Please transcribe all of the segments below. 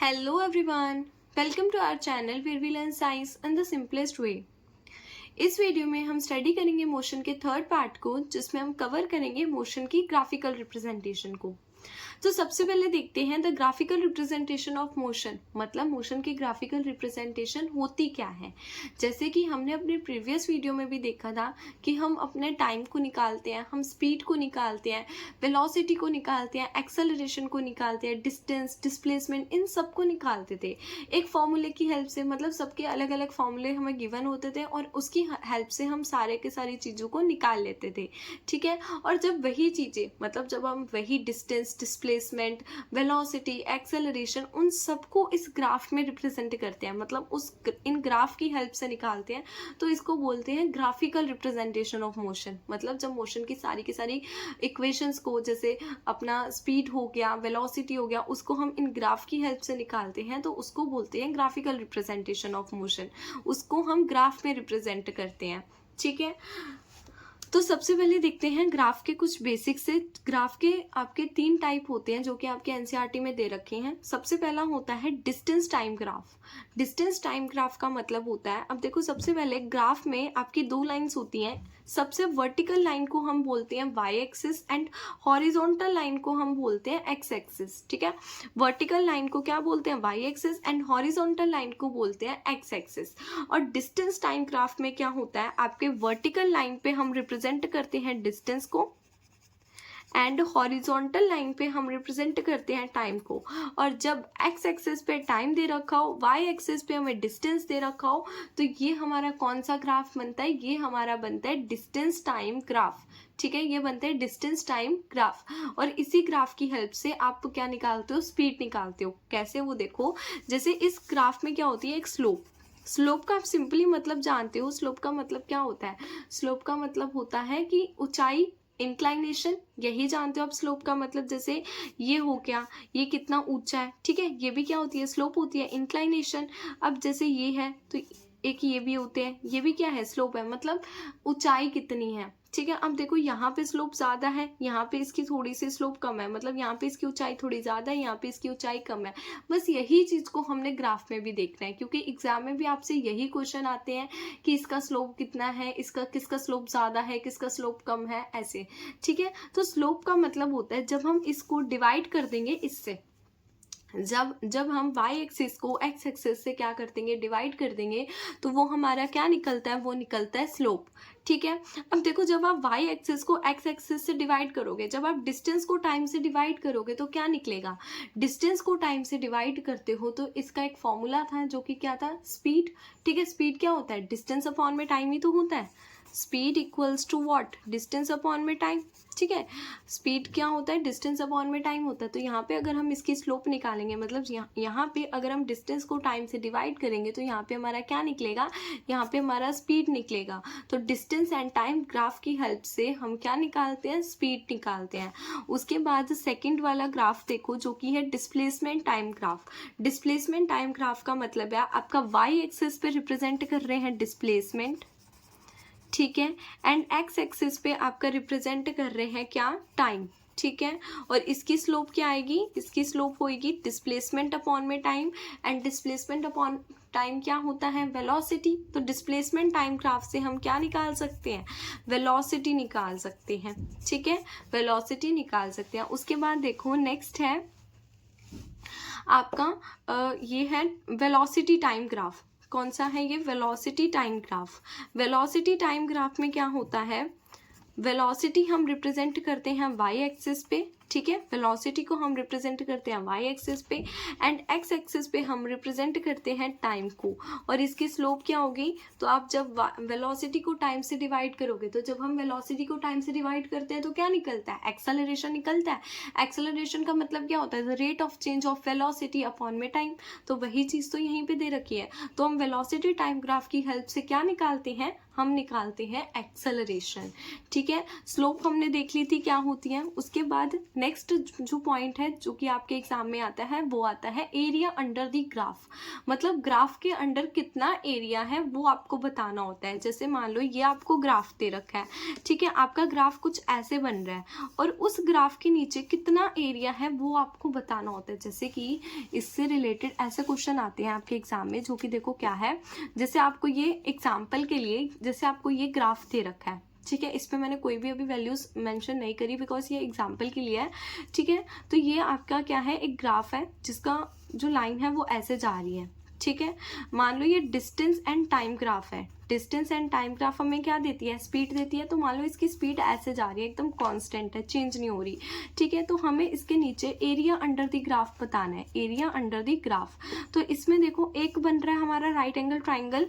Hello everyone, welcome to our channel where we learn science in the simplest way. इस video में हम study करेंगे motion के third part को, जिसमें हम कवर करेंगे मोशन की ग्राफिकल रिप्रेजेंटेशन को। तो सबसे पहले देखते हैं the graphical representation of motion, मतलब मोशन की ग्राफिकल रिप्रेजेंटेशन होती क्या है। जैसे कि हमने अपने प्रीवियस वीडियो में भी देखा था कि हम अपने टाइम को निकालते हैं, हम स्पीड को निकालते हैं, वेलोसिटी को निकालते हैं, एक्सेलरेशन को निकालते हैं, डिस्टेंस, डिस्प्लेसमेंट, इन सब को निकालते थे एक फॉर्मूले की हेल्प से। मतलब सबके अलग अलग फॉर्मूले हमें गिवन होते थे और उसकी हेल्प से हम सारे के सारी चीज़ों को निकाल लेते थे, ठीक है। और जब वही चीज़ें, मतलब जब हम वही डिस्टेंस, डिस्प्लेसमेंट, वेलोसिटी, एक्सेलरेशन, उन सबको इस ग्राफ में रिप्रेजेंट करते हैं, मतलब इन ग्राफ की हेल्प से निकालते हैं, तो इसको बोलते हैं ग्राफिकल रिप्रेजेंटेशन ऑफ मोशन। मतलब जब मोशन की सारी इक्वेशंस को, जैसे अपना स्पीड हो गया, वेलोसिटी हो गया, उसको हम इन ग्राफ की हेल्प से निकालते हैं, तो उसको बोलते हैं ग्राफिकल रिप्रेजेंटेशन ऑफ मोशन। उसको हम ग्राफ में रिप्रेजेंट करते हैं, ठीक है। तो सबसे पहले देखते हैं ग्राफ के कुछ बेसिक से। ग्राफ के आपके 3 टाइप होते हैं जो कि आपके एनसीईआरटी में दे रखे हैं। सबसे पहला होता है distance time graph. Distance time graph का मतलब होता है, अब देखो सबसे पहले ग्राफ में आपकी 2 लाइंस होती हैं। सबसे वर्टिकल लाइन को हम बोलते हैं Y axis and horizontal line को हम बोलते हैं एक्स एक्सिस, ठीक है। वर्टिकल लाइन को क्या बोलते हैं, Y axis, and horizontal line को बोलते हैं एक्स एक्सिस। और डिस्टेंस टाइम ग्राफ में क्या होता है, आपके वर्टिकल लाइन पे हम रिप्रेजेंट करते हैं डिस्टेंस को एंड हॉरिजॉन्टल लाइन पे हम रिप्रेजेंट करते हैं टाइम को। और जब एक्स एक्सिस पे टाइम दे रखा हो, वाई एक्सिस पे हमें डिस्टेंस दे रखा हो, तो ये हमारा कौन सा ग्राफ बनता है, ये हमारा बनता है डिस्टेंस टाइम ग्राफ, ठीक है। ये बनता है डिस्टेंस टाइम ग्राफ। और इसी ग्राफ की हेल्प से आप क्या निकालते हो, स्पीड निकालते हो। कैसे, वो देखो। जैसे इस ग्राफ में क्या होती है, एक स्लोप। स्लोप का आप सिंपली मतलब जानते हो। स्लोप का मतलब क्या होता है, स्लोप का मतलब होता है कि ऊंचाई, इंक्लाइनेशन, यही जानते हो आप स्लोप का मतलब। जैसे ये हो गया, ये कितना ऊंचा है, ठीक है, ये भी क्या होती है, स्लोप होती है, इंक्लाइनेशन। अब जैसे ये है तो एक ये भी होते हैं, ये भी क्या है, स्लोप है, मतलब ऊंचाई कितनी है, ठीक है। अब देखो यहाँ पे स्लोप ज़्यादा है, यहाँ पे इसकी थोड़ी सी स्लोप कम है, मतलब यहाँ पे इसकी ऊंचाई थोड़ी ज़्यादा है, यहाँ पे इसकी ऊंचाई कम है। बस यही चीज़ को हमने ग्राफ में भी देखना है, क्योंकि एग्जाम में भी आपसे यही क्वेश्चन आते हैं कि इसका स्लोप कितना है, इसका किसका स्लोप ज़्यादा है, किसका स्लोप कम है, ऐसे, ठीक है। तो स्लोप का मतलब होता है जब हम इसको डिवाइड कर देंगे इससे, जब हम y एक्सिस को x एक्सिस से क्या कर देंगे, डिवाइड कर देंगे, तो वो हमारा क्या निकलता है, वो निकलता है स्लोप, ठीक है। अब देखो जब आप y एक्सिस को x एक्सिस से डिवाइड करोगे, जब आप डिस्टेंस को टाइम से डिवाइड करोगे, तो क्या निकलेगा, डिस्टेंस को टाइम से डिवाइड करते हो तो इसका एक फॉर्मूला था जो कि क्या था, स्पीड, ठीक है। स्पीड क्या होता है, डिस्टेंस अपॉन में टाइम ही तो होता है। Speed equals to what, distance upon में टाइम, ठीक है। स्पीड क्या होता है, डिस्टेंस अपॉन में टाइम होता है। तो यहाँ पे अगर हम इसकी स्लोप निकालेंगे, मतलब यहाँ पे अगर हम डिस्टेंस को टाइम से डिवाइड करेंगे, तो यहाँ पे हमारा क्या निकलेगा, यहाँ पे हमारा स्पीड निकलेगा। तो डिस्टेंस एंड टाइम ग्राफ की हेल्प से हम क्या निकालते हैं, स्पीड निकालते हैं। उसके बाद सेकेंड वाला ग्राफ देखो, जो कि है displacement time graph. Displacement time graph का मतलब है आपका वाई एक्सिस पे रिप्रेजेंट कर रहे हैं डिस्प्लेसमेंट, ठीक है, एंड एक्स एक्सिस पे आपका रिप्रेजेंट कर रहे हैं क्या, टाइम, ठीक है। और इसकी स्लोप क्या आएगी, इसकी स्लोप होगी डिस्प्लेसमेंट अपॉन में time, and displacement upon time क्या होता है, वेलोसिटी। तो डिस्प्लेसमेंट टाइम ग्राफ से हम क्या निकाल सकते हैं, वेलोसिटी निकाल सकते हैं, ठीक है, वेलोसिटी निकाल सकते हैं। उसके बाद देखो नेक्स्ट है आपका ये है वेलोसिटी टाइम ग्राफ। कौन सा है ये, velocity time graph. Velocity time graph में क्या होता है, वेलोसिटी हम रिप्रेजेंट करते हैं वाई एक्सिस पे, ठीक है। वेलोसिटी को हम रिप्रेजेंट करते हैं वाई एक्सिस पे, एंड एक्स एक्सिस पे हम रिप्रेजेंट करते हैं टाइम को। और इसकी स्लोप क्या होगी, तो आप जब वेलोसिटी को टाइम से डिवाइड करोगे, तो जब हम वेलोसिटी को टाइम से डिवाइड करते हैं तो क्या निकलता है, एक्सेलरेशन निकलता है। एक्सेलरेशन का मतलब क्या होता है, the rate of change of velocity upon में टाइम। तो वही चीज़ तो यहीं पे दे रखी है। तो हम वेलोसिटी टाइम ग्राफ की हेल्प से क्या निकालते हैं, हम निकालते हैं एक्सेलरेशन। ठीक है, स्लोप हमने देख ली थी क्या होती है। उसके बाद नेक्स्ट जो पॉइंट है जो कि आपके एग्जाम में आता है वो आता है एरिया अंडर द ग्राफ। मतलब ग्राफ के अंडर कितना एरिया है वो आपको बताना होता है। जैसे मान लो ये आपको ग्राफ दे रखा है, ठीक है, आपका ग्राफ कुछ ऐसे बन रहा है और उस ग्राफ के नीचे कितना एरिया है वो आपको बताना होता है। जैसे कि इससे रिलेटेड ऐसे क्वेश्चन आते हैं आपके एग्जाम में, जो कि देखो क्या है, जैसे आपको ये एग्जाम्पल के लिए, जैसे आपको ये ग्राफ दे रखा है, ठीक है, इस पे मैंने कोई भी अभी वैल्यूज मेंशन नहीं करी बिकॉज ये एग्जाम्पल के लिए है। ठीक है, तो ये आपका क्या है, एक ग्राफ है जिसका जो लाइन है वो ऐसे जा रही है। ठीक है, मान लो ये डिस्टेंस एंड टाइम ग्राफ है। डिस्टेंस एंड टाइम ग्राफ हमें क्या देती है, स्पीड देती है। तो मान लो इसकी स्पीड ऐसे जा रही है, एकदम कांस्टेंट है, चेंज नहीं हो रही। ठीक है, तो हमें इसके नीचे एरिया अंडर द ग्राफ बताना है, एरिया अंडर द ग्राफ। तो इसमें देखो एक बन रहा है हमारा राइट एंगल ट्राइंगल,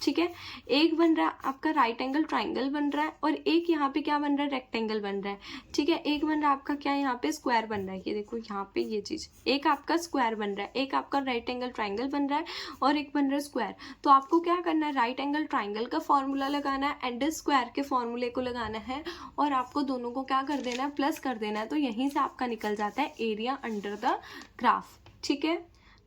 ठीक है, एक बन रहा है आपका राइट एंगल ट्राइंगल बन रहा है, और एक यहाँ पे क्या बन रहा है, रेक्टेंगल बन रहा है। ठीक है, एक बन रहा है आपका क्या, यहाँ पे स्क्वायर बन रहा है। ये देखो यहाँ पे ये चीज, एक आपका स्क्वायर बन रहा है, एक आपका राइट एंगल ट्राइंगल बन रहा है, और एक बन रहा है स्क्वायर। तो आपको क्या करना है, राइट एंगल ट्राइंगल का फॉर्मूला लगाना है एंड स्क्वायर के फॉर्मूले को लगाना है, और आपको दोनों को क्या कर देना है, प्लस कर देना है। तो यहीं से आपका निकल जाता है एरिया अंडर द ग्राफ। ठीक है,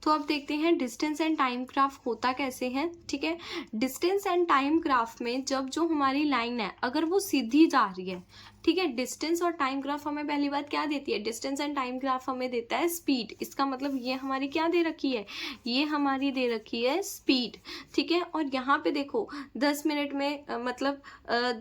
तो अब देखते हैं डिस्टेंस एंड टाइम ग्राफ होता कैसे है। ठीक है, डिस्टेंस एंड टाइम ग्राफ में जब जो हमारी लाइन है अगर वो सीधी जा रही है, ठीक है, डिस्टेंस और टाइम ग्राफ हमें पहली बात क्या देती है, डिस्टेंस एंड टाइम ग्राफ हमें देता है स्पीड। इसका मतलब ये हमारी क्या दे रखी है, ये हमारी दे रखी है स्पीड। ठीक है, और यहाँ पे देखो 10 मिनट में मतलब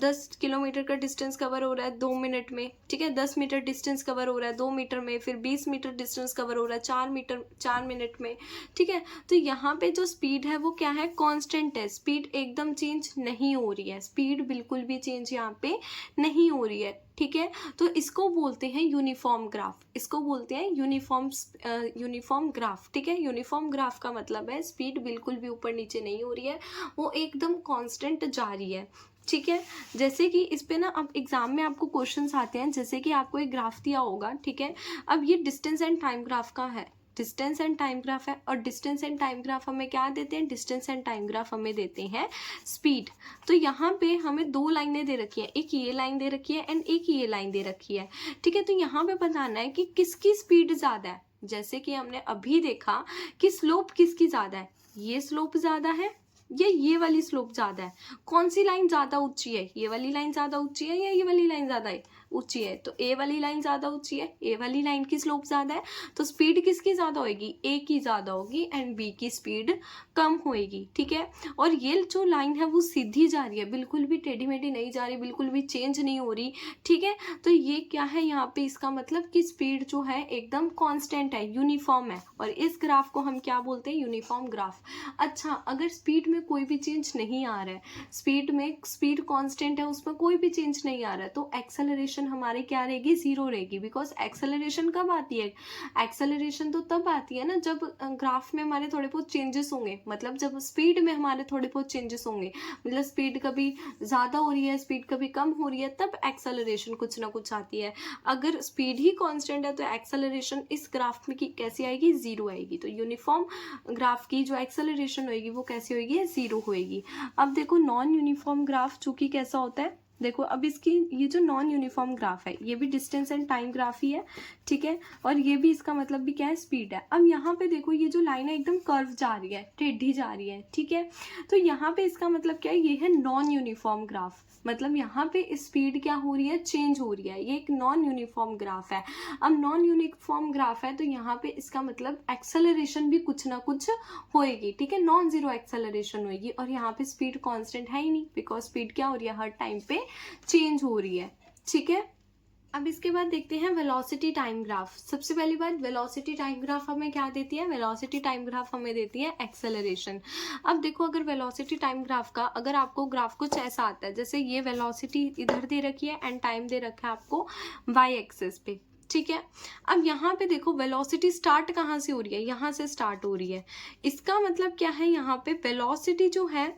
10 किलोमीटर का डिस्टेंस कवर हो रहा है 2 मिनट में। ठीक है, 10 मीटर डिस्टेंस कवर हो रहा है 2 मीटर में, फिर 20 मीटर डिस्टेंस कवर हो रहा है 4 मिनट में। ठीक है, तो यहाँ पे जो स्पीड है वो क्या है, कांस्टेंट है, स्पीड एकदम चेंज नहीं हो रही है, स्पीड बिल्कुल भी चेंज यहाँ पे नहीं हो रही है। ठीक है, तो इसको बोलते हैं यूनिफॉर्म ग्राफ, इसको बोलते हैं यूनिफॉर्म ग्राफ। ठीक है, यूनिफॉर्म ग्राफ का मतलब है स्पीड बिल्कुल भी ऊपर नीचे नहीं हो रही है, वो एकदम कांस्टेंट जा रही है। ठीक है, जैसे कि इस पे ना अब एग्जाम में आपको क्वेश्चंस आते हैं, जैसे कि आपको एक ग्राफ दिया होगा। ठीक है, अब ये डिस्टेंस एंड टाइम ग्राफ का है, डिस्टेंस एंड टाइम ग्राफ है, और डिस्टेंस एंड टाइम ग्राफ हमें क्या देते हैं, डिस्टेंस एंड टाइम ग्राफ हमें देते हैं स्पीड। तो यहाँ पे हमें 2 लाइनें दे रखी है, एक ये लाइन दे रखी है एंड एक ये लाइन दे रखी है। ठीक है, तो यहाँ पे बताना है कि किसकी स्पीड ज़्यादा है। जैसे कि हमने अभी देखा कि स्लोप किसकी ज़्यादा है, ये स्लोप ज़्यादा है या ये वाली स्लोप ज़्यादा है, कौन सी लाइन ज़्यादा ऊंची है, ये वाली लाइन ज़्यादा ऊंची है या ये वाली लाइन ज़्यादा ऊंची है। तो ए वाली लाइन ज़्यादा ऊंची है, ए वाली लाइन की स्लोप ज़्यादा है, तो स्पीड किसकी ज़्यादा होगी, ए की ज़्यादा होगी एंड बी की स्पीड कम होएगी। ठीक है, और ये जो लाइन है वो सीधी जा रही है, बिल्कुल भी टेढ़ी मेढ़ी नहीं जा रही, बिल्कुल भी चेंज नहीं हो रही। ठीक है, तो ये क्या है यहाँ पे, इसका मतलब कि स्पीड जो है एकदम कांस्टेंट है, यूनिफॉर्म है, और इस ग्राफ को हम क्या बोलते हैं, यूनिफॉर्म ग्राफ। अच्छा, अगर स्पीड में कोई भी चेंज नहीं आ रहा है, स्पीड कांस्टेंट है, उसमें कोई भी चेंज नहीं आ रहा है, तो एक्सेलरेशन हमारी क्या रहेगी, 0 रहेगी। बिकॉज एक्सेलरेशन कब आती है, एक्सेलरेशन तो तब आती है ना जब ग्राफ में हमारे थोड़े बहुत चेंजेस होंगे, मतलब जब स्पीड में हमारे थोड़े बहुत चेंजेस होंगे, मतलब स्पीड कभी ज़्यादा हो रही है, स्पीड कभी कम हो रही है, तब एक्सेलरेशन कुछ ना कुछ आती है। अगर स्पीड ही कांस्टेंट है तो एक्सेलरेशन इस ग्राफ में की कैसी आएगी, 0 आएगी। तो यूनिफॉर्म ग्राफ की जो एक्सेलरेशन होएगी वो कैसी होएगी, 0 होएगी। अब देखो नॉन यूनिफॉर्म ग्राफ चूंकि कैसा होता है, देखो अब इसकी ये जो नॉन यूनिफॉर्म ग्राफ है ये भी डिस्टेंस एंड टाइम ग्राफ ही है। ठीक है, और ये भी इसका मतलब भी क्या है, स्पीड है। अब यहाँ पे देखो ये जो लाइन है एकदम कर्व जा रही है, टेढ़ी जा रही है। ठीक है, तो यहाँ पे इसका मतलब क्या है, ये है नॉन यूनिफॉर्म ग्राफ, मतलब यहाँ पे स्पीड क्या हो रही है, चेंज हो रही है, ये एक नॉन यूनिफॉर्म ग्राफ है। अब नॉन यूनिफॉर्म ग्राफ है तो यहाँ पे इसका मतलब एक्सेलरेशन भी कुछ ना कुछ होएगी। ठीक है, नॉन जीरो एक्सेलरेशन होएगी, और यहाँ पे स्पीड कांस्टेंट है ही नहीं, बिकॉज स्पीड क्या हो रही है, हर टाइम पे चेंज हो रही है। ठीक है, अब इसके बाद देखते हैं वेलोसिटी टाइम ग्राफ। सबसे पहली बात, वेलोसिटी टाइम ग्राफ हमें क्या देती है, वेलोसिटी टाइम ग्राफ हमें देती है एक्सेलरेशन। अब देखो अगर वेलोसिटी टाइम ग्राफ का, अगर आपको ग्राफ कुछ ऐसा आता है, जैसे ये वेलोसिटी इधर दे रखी है एंड टाइम दे रखा है आपको वाई एक्सिस पे। ठीक है, अब यहाँ पे देखो वेलोसिटी स्टार्ट कहाँ से हो रही है, यहाँ से स्टार्ट हो रही है। इसका मतलब क्या है, यहाँ पे वेलोसिटी जो है,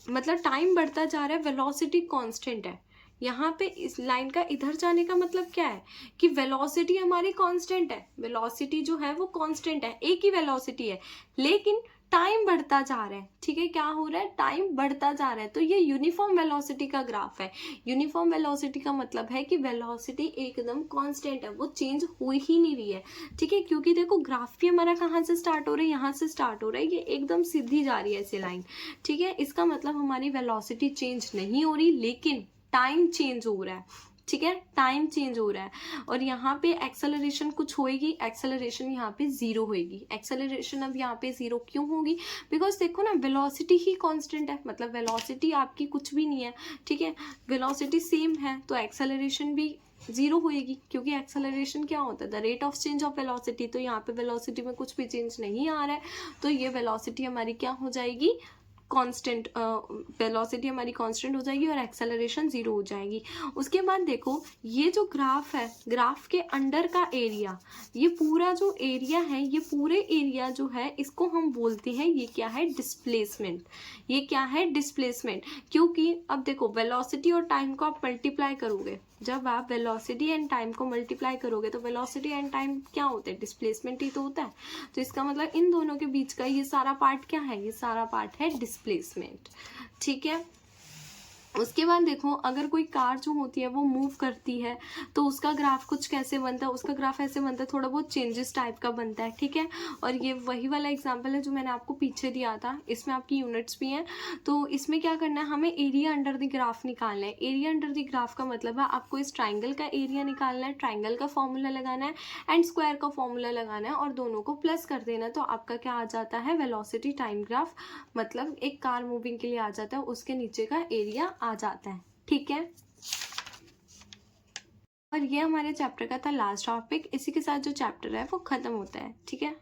मतलब टाइम बढ़ता जा रहा है, वेलोसिटी कांस्टेंट है। यहाँ पे इस लाइन का इधर जाने का मतलब क्या है कि वेलोसिटी हमारी कांस्टेंट है, वेलोसिटी जो है वो कांस्टेंट है, एक ही वेलोसिटी है, लेकिन टाइम बढ़ता जा रहा है, ठीक है, क्या हो रहा है, टाइम बढ़ता जा रहा है। तो ये यूनिफॉर्म वेलोसिटी का ग्राफ है। यूनिफॉर्म वेलोसिटी का मतलब है कि वेलोसिटी एकदम कांस्टेंट है, वो चेंज हो ही नहीं रही है, ठीक है, क्योंकि देखो ग्राफ भी हमारा कहाँ से स्टार्ट हो रहा है, यहाँ से स्टार्ट हो रहा है, ये एकदम सीधी जा रही है ऐसे लाइन, ठीक है। इसका मतलब हमारी वेलोसिटी चेंज नहीं हो रही, लेकिन टाइम चेंज हो रहा है, ठीक है, टाइम चेंज हो रहा है। और यहाँ पे एक्सेलरेशन कुछ होएगी, एक्सेलरेशन यहाँ पे जीरो होएगी। एक्सेलरेशन अब यहाँ पे जीरो क्यों होगी, बिकॉज देखो ना वेलोसिटी ही कांस्टेंट है, मतलब वेलोसिटी आपकी कुछ भी नहीं है, ठीक है, वेलोसिटी सेम है, तो एक्सेलरेशन भी जीरो होएगी, क्योंकि एक्सेलरेशन क्या होता है, the rate of change of velocity. तो यहाँ पे वेलोसिटी में कुछ भी चेंज नहीं आ रहा है, तो ये वेलोसिटी हमारी क्या हो जाएगी, कांस्टेंट, वेलोसिटी हमारी कांस्टेंट हो जाएगी और एक्सेलरेशन जीरो हो जाएगी। उसके बाद देखो ये जो ग्राफ है, ग्राफ के अंडर का एरिया, ये पूरा जो एरिया है, ये पूरे एरिया जो है इसको हम बोलते हैं, ये क्या है, डिस्प्लेसमेंट। ये क्या है, डिस्प्लेसमेंट। क्योंकि अब देखो वेलोसिटी और टाइम को आप मल्टीप्लाई करोगे, जब आप वेलोसिटी एंड टाइम को मल्टीप्लाई करोगे तो वेलोसिटी एंड टाइम क्या होते हैं, डिस्प्लेसमेंट ही तो होता है। तो इसका मतलब इन दोनों के बीच का ये सारा पार्ट क्या है, ये सारा पार्ट है डिस्प्लेसमेंट, ठीक है। उसके बाद देखो अगर कोई कार जो होती है वो मूव करती है तो उसका ग्राफ कुछ कैसे बनता है, उसका ग्राफ ऐसे बनता है, थोड़ा बहुत चेंजेस टाइप का बनता है, ठीक है। और ये वही वाला एग्जांपल है जो मैंने आपको पीछे दिया था, इसमें आपकी यूनिट्स भी हैं। तो इसमें क्या करना है, हमें एरिया अंडर द ग्राफ निकालना है। एरिया अंडर द ग्राफ का मतलब है आपको इस ट्राइंगल का एरिया निकालना है, ट्राइंगल का फॉर्मूला लगाना है एंड स्क्वायर का फॉर्मूला लगाना है और दोनों को प्लस कर देना है। तो आपका क्या आ जाता है, वेलोसिटी टाइम ग्राफ, मतलब एक कार मूविंग के लिए आ जाता है, उसके नीचे का एरिया आ जाता है, ठीक है। और ये हमारे चैप्टर का था लास्ट टॉपिक। इसी के साथ जो चैप्टर है वो खत्म होता है, ठीक है।